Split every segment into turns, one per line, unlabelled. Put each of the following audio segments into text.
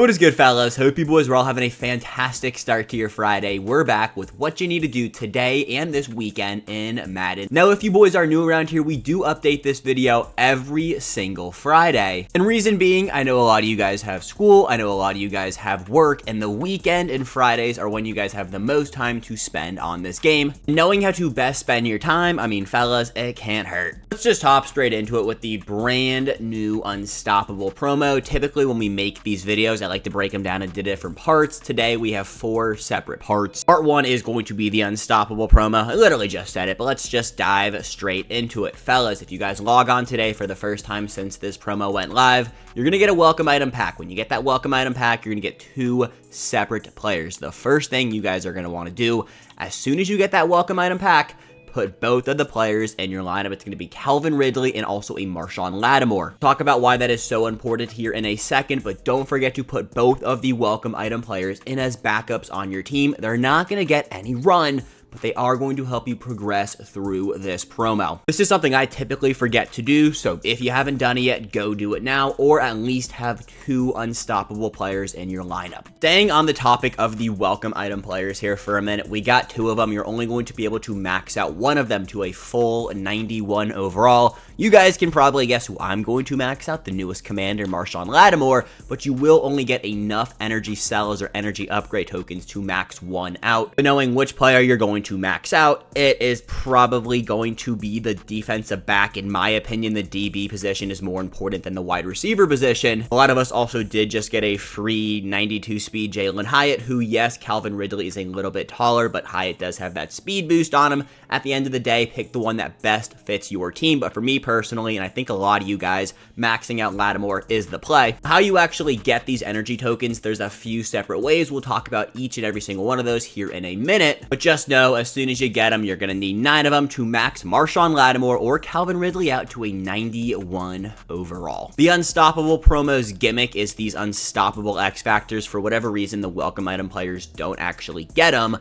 What is good, fellas? Hope you boys are all having a fantastic start to your Friday. We're back with what you need to do today and this weekend in Madden. Now, if you boys are new around here, we do update this video every single Friday. And reason being, I know a lot of you guys have school, I know a lot of you guys have work, and the weekend and Fridays are when you guys have the most time to spend on this game. Knowing how to best spend your time, I mean, fellas, it can't hurt. Let's just hop straight into it with the brand new Unstoppable promo. Typically, when we make these videos, I like to break them down into different parts. Today, we have 4 separate parts. Part 1 is going to be the Unstoppable promo. I literally just said it, but let's just dive straight into it. Fellas, if you guys log on today for the first time since this promo went live, you're going to get a welcome item pack. When you get that welcome item pack, you're going to get 2 separate players. The first thing you guys are going to want to do, as soon as you get that welcome item pack, put both of the players in your lineup. It's going to be Calvin Ridley and also a Marshawn Lattimore. Talk about why that is so important here in a second, but don't forget to put both of the welcome item players in as backups on your team. They're not going to get any run, but they are going to help you progress through this promo. This is something I typically forget to do, so if you haven't done it yet, go do it now, or at least have 2 unstoppable players in your lineup. Staying on the topic of the welcome item players here for a minute, we got 2 of them. You're only going to be able to max out one of them to a full 91 overall. You guys can probably guess who I'm going to max out, the newest commander, Marshawn Lattimore, but you will only get enough energy cells or energy upgrade tokens to max one out. But knowing which player you're going to max out, it is probably going to be the defensive back. In my opinion, the DB position is more important than the wide receiver position. A lot of us also did just get a free 92 speed Jalen Hyatt, who, yes, Calvin Ridley is a little bit taller, but Hyatt does have that speed boost on him. At the end of the day, pick the one that best fits your team. But for me personally, and I think a lot of you guys, maxing out Lattimore is the play. How you actually get these energy tokens, there's a few separate ways. We'll talk about each and every single one of those here in a minute. But just know, as soon as you get them, you're going to need 9 of them to max Marshawn Lattimore or Calvin Ridley out to a 91 overall. The Unstoppable promo's gimmick is these unstoppable X Factors. For whatever reason, the welcome item players don't actually get them,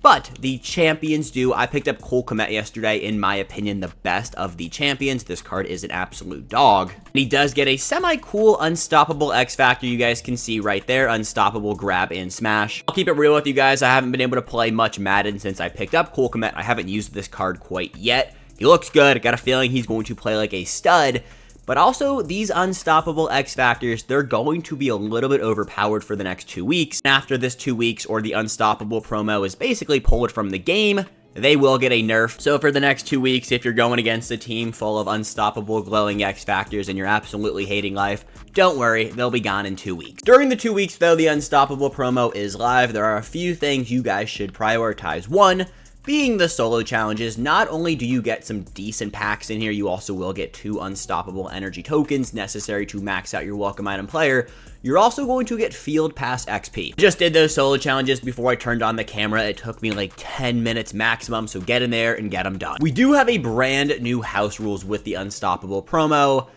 but the champions do. I picked up Cole Kmet yesterday. In my opinion, the best of the champions. This card is an absolute dog. And he does get a semi-cool Unstoppable X Factor. You guys can see right there, Unstoppable Grab and Smash. I'll keep it real with you guys. I haven't been able to play much Madden since I picked up Cole Kmet. I haven't used this card quite yet. He looks good. I got a feeling he's going to play like a stud. But also, these Unstoppable X Factors, they're going to be a little bit overpowered for the next 2 weeks. After this 2 weeks, or the Unstoppable promo is basically pulled from the game, they will get a nerf. So for the next 2 weeks, if you're going against a team full of unstoppable glowing X Factors and you're absolutely hating life, don't worry, they'll be gone in 2 weeks. During the 2 weeks, though, the Unstoppable promo is live. There are a few things you guys should prioritize. One, being the solo challenges. Not only do you get some decent packs in here, you also will get 2 unstoppable energy tokens necessary to max out your welcome item player. You're also going to get Field Pass XP. Just did those solo challenges before I turned on the camera. It took me like 10 minutes maximum, so get in there and get them done. We do have a brand new house rules with the Unstoppable promo.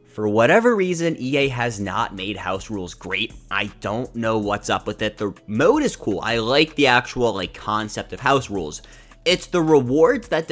For whatever reason, EA has not made house rules great. I don't know what's up with it. The mode is cool. I like the actual concept of house rules. It's the rewards that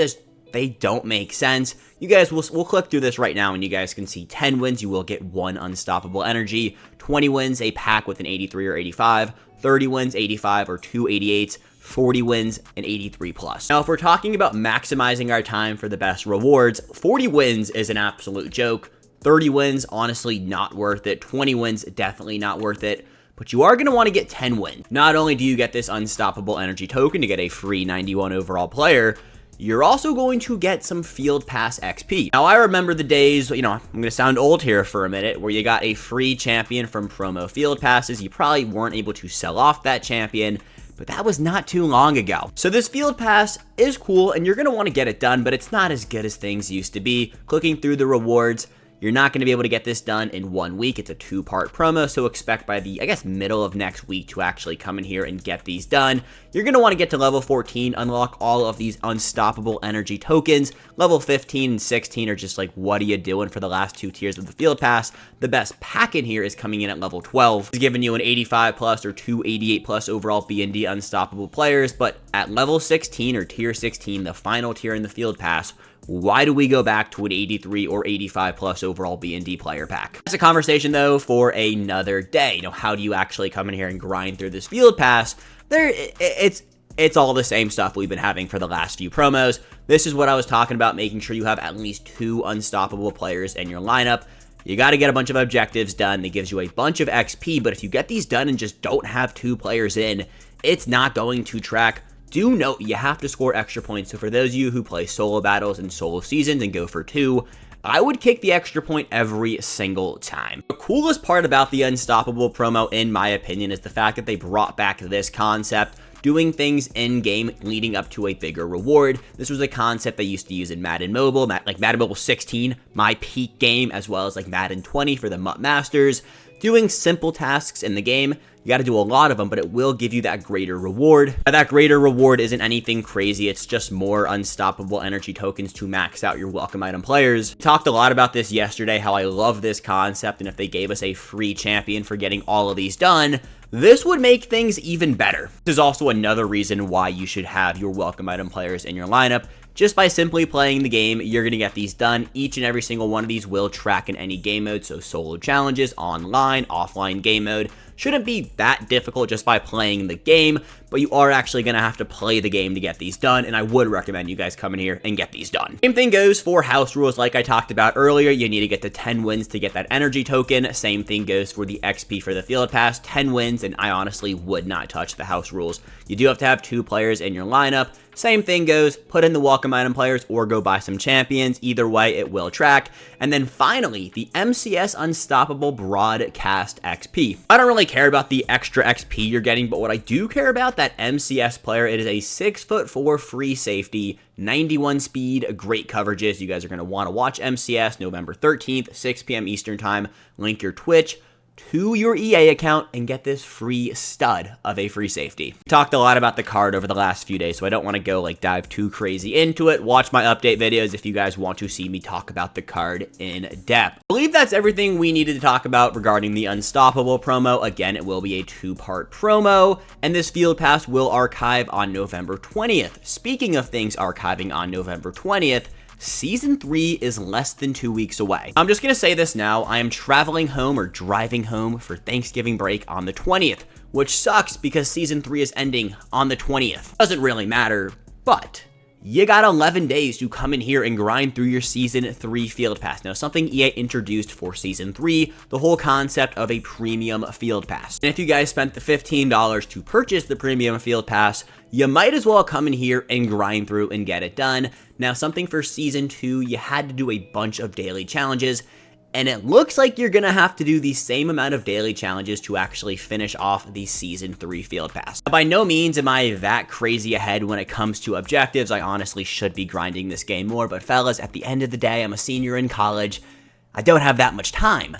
they don't make sense. You guys, we'll click through this right now and you guys can see 10 wins, you will get 1 unstoppable energy. 20 wins, a pack with an 83 or 85. 30 wins, 85 or 2 88s. 40 wins, and 83 plus. Now, if we're talking about maximizing our time for the best rewards, 40 wins is an absolute joke. 30 wins, honestly, not worth it. 20 wins, definitely not worth it. But you are going to want to get 10 wins. Not only do you get this Unstoppable Energy token to get a free 91 overall player, you're also going to get some Field Pass XP. Now, I remember the days, I'm going to sound old here for a minute, where you got a free champion from promo Field Passes. You probably weren't able to sell off that champion, but that was not too long ago. So this Field Pass is cool, and you're going to want to get it done, but it's not as good as things used to be. Clicking through the rewards, you're not going to be able to get this done in 1 week. It's a 2-part promo, so expect by the, middle of next week to actually come in here and get these done. You're going to want to get to level 14, unlock all of these unstoppable energy tokens. Level 15 and 16 are just like, what are you doing for the last 2 tiers of the Field Pass? The best pack in here is coming in at level 12. It's giving you an 85 plus or 2 88 plus overall B&D unstoppable players, but at level 16 or tier 16, the final tier in the Field Pass, why do we go back to an 83 or 85 plus overall B&D player pack? That's a conversation though for another day. You know, how do you actually come in here and grind through this field pass? It's all the same stuff we've been having for the last few promos. This is what I was talking about, making sure you have at least 2 unstoppable players in your lineup. You got to get a bunch of objectives done. That gives you a bunch of XP, but if you get these done and just don't have 2 players in, it's not going to track. Do note you have to score extra points. So for those of you who play solo battles and solo seasons and go for 2, I would kick the extra point every single time. The coolest part about the Unstoppable promo, in my opinion, is the fact that they brought back this concept, doing things in-game leading up to a bigger reward. This was a concept they used to use in Madden Mobile, like Madden Mobile 16, my peak game, as well as like Madden 20 for the MUT Masters. Doing simple tasks in the game, you got to do a lot of them, but it will give you that greater reward. That greater reward isn't anything crazy. It's just more unstoppable energy tokens to max out your welcome item players. Talked a lot about this yesterday, how I love this concept, and if they gave us a free champion for getting all of these done, this would make things even better. This is also another reason why you should have your welcome item players in your lineup. Just by simply playing the game, you're going to get these done. Each and every single one of these will track in any game mode, so solo challenges, online, offline game mode. Shouldn't be that difficult just by playing the game, but you are actually going to have to play the game to get these done, and I would recommend you guys come in here and get these done. Same thing goes for house rules like I talked about earlier. You need to get to 10 wins to get that energy token. Same thing goes for the XP for the field pass, 10 wins, and I honestly would not touch the house rules. You do have to have 2 players in your lineup. Same thing goes, put in the welcome item players or go buy some champions. Either way, it will track. And then finally, the MCS Unstoppable Broadcast XP. I don't really care about the extra XP you're getting, but what I do care about, that MCS player, it is a 6'4" free safety, 91 speed, great coverages. You guys are going to want to watch MCS November 13th, 6 p.m. Eastern time. Link your Twitch to your EA account and get this free stud of a free safety. Talked a lot about the card over the last few days, so I don't want to go dive too crazy into it. Watch my update videos if you guys want to see me talk about the card in depth. I believe that's everything we needed to talk about regarding the Unstoppable promo. Again, it will be a 2-part promo, and this field pass will archive on November 20th. Speaking of things archiving on November 20th, Season 3 is less than 2 weeks away. I'm just going to say this now. I am traveling home or driving home for Thanksgiving break on the 20th, which sucks because Season 3 is ending on the 20th. Doesn't really matter, but you got 11 days to come in here and grind through your Season 3 Field Pass. Now, something EA introduced for Season 3, the whole concept of a premium Field Pass. And if you guys spent the $15 to purchase the premium Field Pass, you might as well come in here and grind through and get it done. Now, something for Season 2, you had to do a bunch of daily challenges, and it looks like you're going to have to do the same amount of daily challenges to actually finish off the Season 3 Field Pass. By no means am I that crazy ahead when it comes to objectives. I honestly should be grinding this game more, but fellas, at the end of the day, I'm a senior in college. I don't have that much time,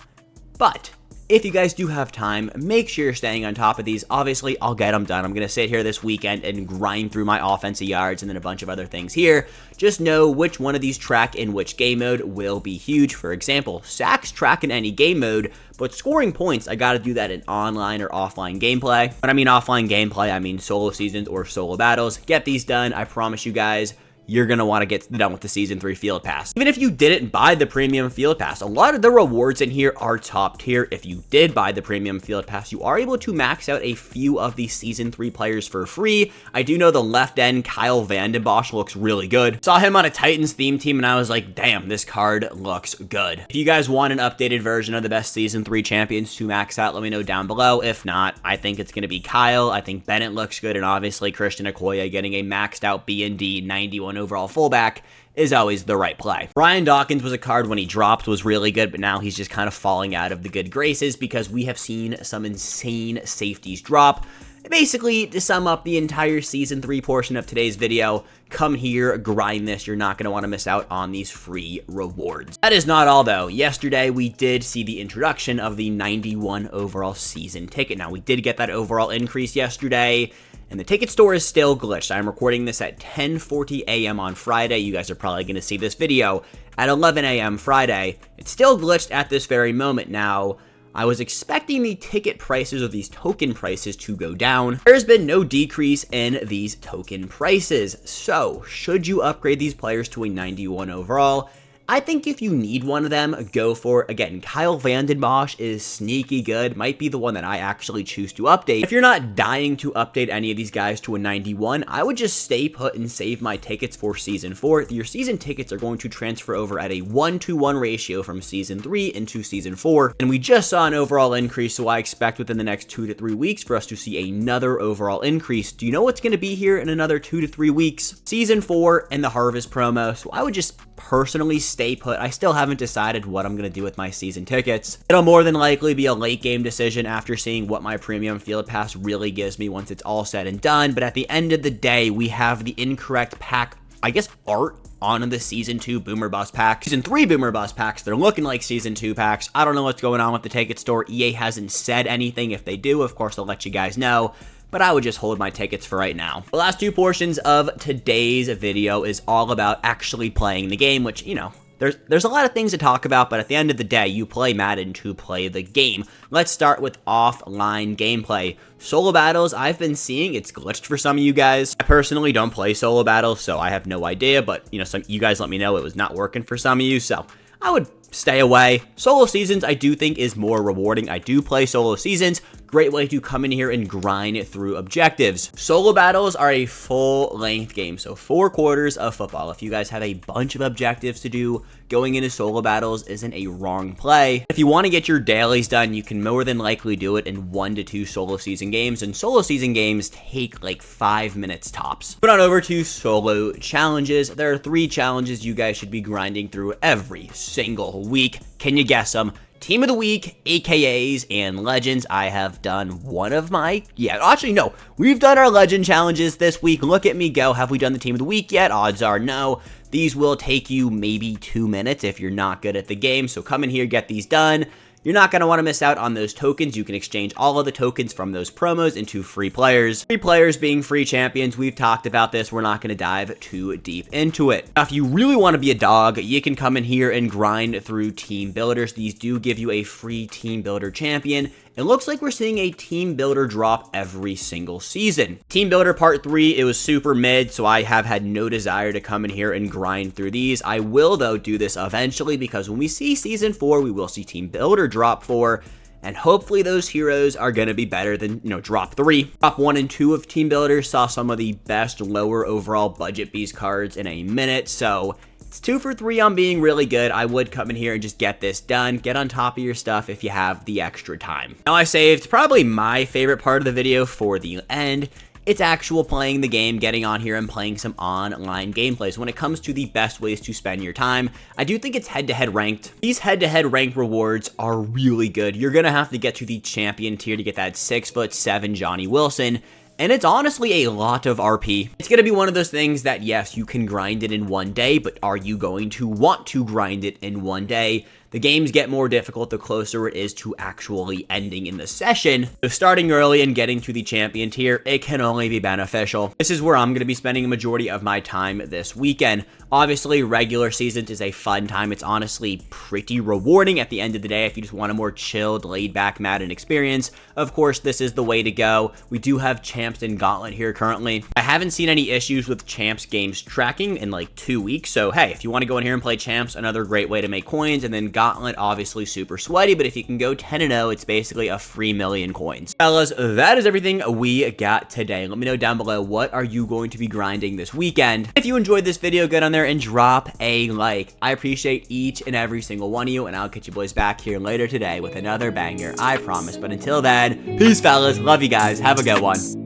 but if you guys do have time, make sure you're staying on top of these. Obviously, I'll get them done. I'm going to sit here this weekend and grind through my offensive yards and then a bunch of other things here. Just know which one of these track in which game mode will be huge. For example, sacks track in any game mode, but scoring points, I got to do that in online or offline gameplay. When I mean offline gameplay, I mean solo seasons or solo battles. Get these done. I promise you guys, you're going to want to get done with the Season 3 Field Pass. Even if you didn't buy the Premium Field Pass, a lot of the rewards in here are top tier. If you did buy the Premium Field Pass, you are able to max out a few of the Season 3 players for free. I do know the left end, Kyle Vanden Bosch, looks really good. Saw him on a Titans theme team, and I was like, damn, this card looks good. If you guys want an updated version of the best Season 3 champions to max out, let me know down below. If not, I think it's going to be Kyle. I think Bennett looks good, and obviously Christian Okoye getting a maxed out B&D 91 overall fullback is always the right play. Brian Dawkins was a card when he dropped was really good, but now he's just kind of falling out of the good graces because we have seen some insane safeties drop. Basically, to sum up the entire Season 3 portion of today's video, come here, grind this. You're not going to want to miss out on these free rewards. That is not all, though. Yesterday, we did see the introduction of the 91 overall season ticket. Now, we did get that overall increase yesterday, and the ticket store is still glitched. I'm recording this at 10:40 a.m. on Friday. You guys are probably going to see this video at 11 a.m. Friday. It's still glitched at this very moment. Now, I was expecting the ticket prices or these token prices to go down. There's been no decrease in these token prices. So, should you upgrade these players to a 91 overall? I think if you need one of them, go for it. Again, Kyle Vanden Bosch is sneaky good. Might be the one that I actually choose to update. If you're not dying to update any of these guys to a 91, I would just stay put and save my tickets for Season 4. Your season tickets are going to transfer over at a 1-to-1 ratio from Season 3 into Season 4. And we just saw an overall increase, so I expect within the next 2 to 3 weeks for us to see another overall increase. Do you know what's going to be here in another 2 to 3 weeks? Season 4 and the Harvest promo. So I would just personally stay put. I still haven't decided what I'm going to do with my season tickets. It'll more than likely be a late game decision after seeing what my premium field pass really gives me once it's all said and done. But at the end of the day, we have the incorrect pack, I guess, art on the Season 2 Boomer Bust pack. Season 3 Boomer Bust packs, they're looking like Season 2 packs. I don't know what's going on with the ticket store. EA hasn't said anything. If they do, of course, I'll let you guys know. But I would just hold my tickets for right now. The last two portions of today's video is all about actually playing the game, which, you know, there's a lot of things to talk about, but at the end of the day, you play Madden to play the game. Let's start with offline gameplay. Solo battles, I've been seeing it's glitched for some of you guys. I personally don't play solo battles, so I have no idea, but, you know, some you guys let me know it was not working for some of you, so I would stay away. Solo seasons, I do think, is more rewarding. I do play solo seasons. Great way to come in here and grind through objectives. Solo battles are a full-length game, so 4 quarters of football. If you guys have a bunch of objectives to do, going into solo battles isn't a wrong play. If you want to get your dailies done, you can more than likely do it in 1 to 2 solo season games, and solo season games take like 5 minutes tops. Put on over to solo challenges. There are 3 challenges you guys should be grinding through every single week. Can you guess them? Team of the Week, AKAs, and Legends. I have done one of my... actually, no. We've done our Legend challenges this week. Look at me go. Have we done the Team of the Week yet? Odds are no. These will take you maybe 2 minutes if you're not good at the game. So come in here, get these done. You're not going to want to miss out on those tokens. You can exchange all of the tokens from those promos into free players. Free players being free champions. We've talked about this. We're not going to dive too deep into it. Now, if you really want to be a dog, you can come in here and grind through team builders. These do give you a free team builder champion. It looks like we're seeing a team builder drop every single season. Team builder part 3, it was super mid, so I have had no desire to come in here and grind through these. I will, though, do this eventually, because when we see season 4, we will see team builder drop 4, and hopefully those heroes are going to be better than, drop 3. Drop 1 and 2 of team builders saw some of the best lower overall budget beast cards in a minute, so it's 2 for 3 on being really good. I would come in here and just get this done. Get on top of your stuff if you have the extra time. Now, I saved probably my favorite part of the video for the end. It's actual playing the game, getting on here and playing some online gameplays. When it comes to the best ways to spend your time, I do think it's head-to-head ranked. These head-to-head ranked rewards are really good. You're going to have to get to the champion tier to get that 6'7" Johnny Wilson. And it's honestly a lot of RP. It's going to be one of those things that, yes, you can grind it in one day, but are you going to want to grind it in one day? The games get more difficult the closer it is to actually ending in the session. So starting early and getting to the champion tier, it can only be beneficial. This is where I'm going to be spending a majority of my time this weekend. Obviously, regular seasons is a fun time. It's honestly pretty rewarding at the end of the day if you just want a more chilled, laid-back Madden experience. Of course, this is the way to go. We do have Champs and Gauntlet here currently. I haven't seen any issues with Champs games tracking in like 2 weeks, so hey, if you want to go in here and play Champs, another great way to make coins, and then Gauntlet, obviously super sweaty, but if you can go 10-0, it's basically a free million coins. Fellas, that is everything we got today. Let me know down below, what are you going to be grinding this weekend? If you enjoyed this video, get on there and drop a like. I appreciate each and every single one of you, and I'll get you boys back here later today with another banger, I promise. But until then, peace, fellas. Love you guys. Have a good one.